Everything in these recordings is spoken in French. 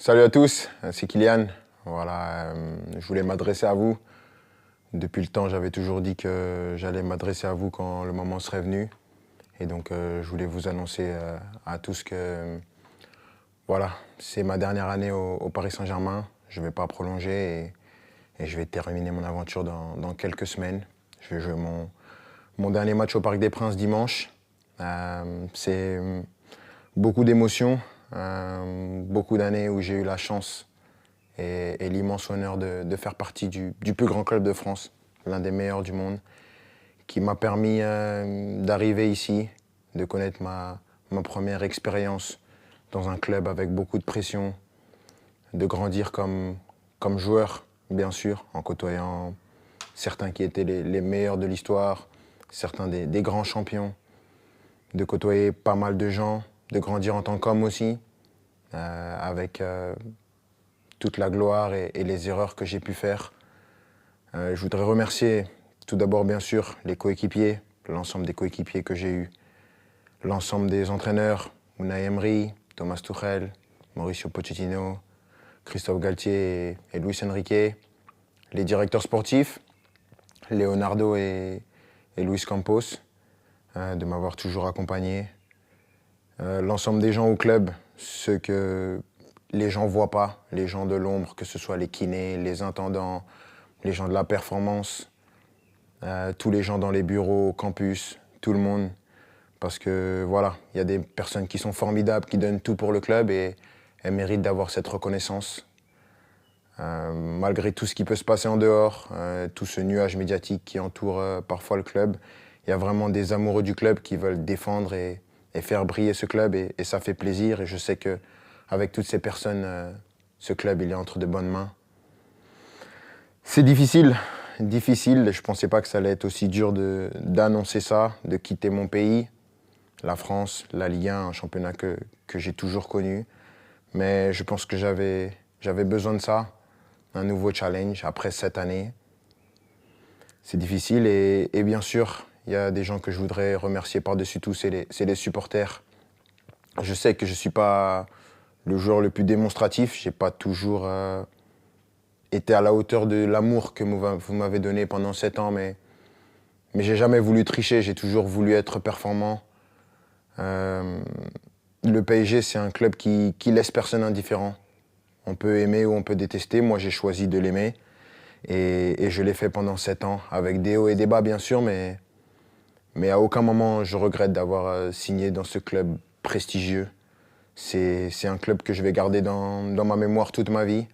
Salut à tous, c'est Kylian. Voilà, je voulais m'adresser à vous. Depuis le temps, j'avais toujours dit que j'allais m'adresser à vous quand le moment serait venu. Et donc, je voulais vous annoncer à tous que voilà, c'est ma dernière année au Paris Saint-Germain. Je ne vais pas prolonger et je vais terminer mon aventure dans quelques semaines. Je vais jouer mon dernier match au Parc des Princes dimanche. C'est beaucoup d'émotions, beaucoup d'années où j'ai eu la chance et l'immense honneur de faire partie du plus grand club de France, l'un des meilleurs du monde, qui m'a permis d'arriver ici, de connaître ma première expérience dans un club avec beaucoup de pression, de grandir comme joueur, bien sûr, en côtoyant certains qui étaient les meilleurs de l'histoire, certains des grands champions, de côtoyer pas mal de gens, de grandir en tant qu'homme aussi, avec toute la gloire et les erreurs que j'ai pu faire. Je voudrais remercier tout d'abord, bien sûr, les coéquipiers, l'ensemble des coéquipiers que j'ai eus, l'ensemble des entraîneurs, Unai Emery, Thomas Tuchel, Mauricio Pochettino, Christophe Galtier et Luis Enrique, les directeurs sportifs, Leonardo et Luis Campos, de m'avoir toujours accompagné, l'ensemble des gens au club, ceux que les gens ne voient pas, les gens de l'ombre, que ce soit les kinés, les intendants, les gens de la performance, tous les gens dans les bureaux, au campus, tout le monde. Parce que voilà, il y a des personnes qui sont formidables, qui donnent tout pour le club et elles méritent d'avoir cette reconnaissance. Malgré tout ce qui peut se passer en dehors, tout ce nuage médiatique qui entoure parfois le club, il y a vraiment des amoureux du club qui veulent défendre et faire briller ce club et ça fait plaisir. Et je sais qu'avec toutes ces personnes, ce club il est entre de bonnes mains. C'est difficile. Je ne pensais pas que ça allait être aussi dur d'annoncer ça, de quitter mon pays, la France, la Ligue 1, un championnat que j'ai toujours connu. Mais je pense que j'avais besoin de ça, un nouveau challenge après 7 années. C'est difficile et bien sûr, il y a des gens que je voudrais remercier par-dessus tout, c'est les supporters. Je sais que je ne suis pas le joueur le plus démonstratif, je n'ai pas toujours été à la hauteur de l'amour que vous m'avez donné pendant 7 ans, mais j'ai jamais voulu tricher, j'ai toujours voulu être performant. Le PSG, c'est un club qui laisse personne indifférent. On peut aimer ou on peut détester, moi j'ai choisi de l'aimer et je l'ai fait pendant 7 ans, avec des hauts et des bas bien sûr, mais à aucun moment je regrette d'avoir signé dans ce club prestigieux. C'est un club que je vais garder dans ma mémoire toute ma vie.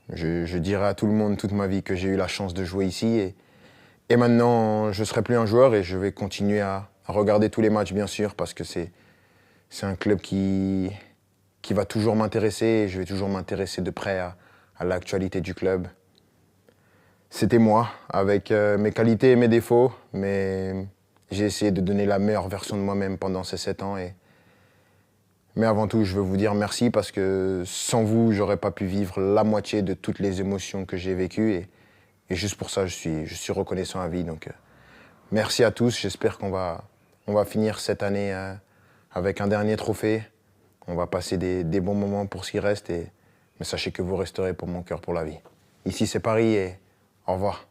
Je dirai à tout le monde toute ma vie que j'ai eu la chance de jouer ici. Et maintenant, je ne serai plus un joueur et je vais continuer à regarder tous les matchs, bien sûr, parce que c'est un club qui va toujours m'intéresser et je vais toujours m'intéresser de près à l'actualité du club. C'était moi, avec mes qualités et mes défauts, mais j'ai essayé de donner la meilleure version de moi-même pendant ces 7 ans. Mais avant tout, je veux vous dire merci parce que sans vous, j'aurais pas pu vivre la moitié de toutes les émotions que j'ai vécues. Et juste pour ça, je suis reconnaissant à vie. Donc, merci à tous. J'espère qu'on va finir cette année avec un dernier trophée. On va passer des bons moments pour ce qui reste. Mais sachez que vous resterez pour mon cœur pour la vie. Ici, c'est Paris et au revoir.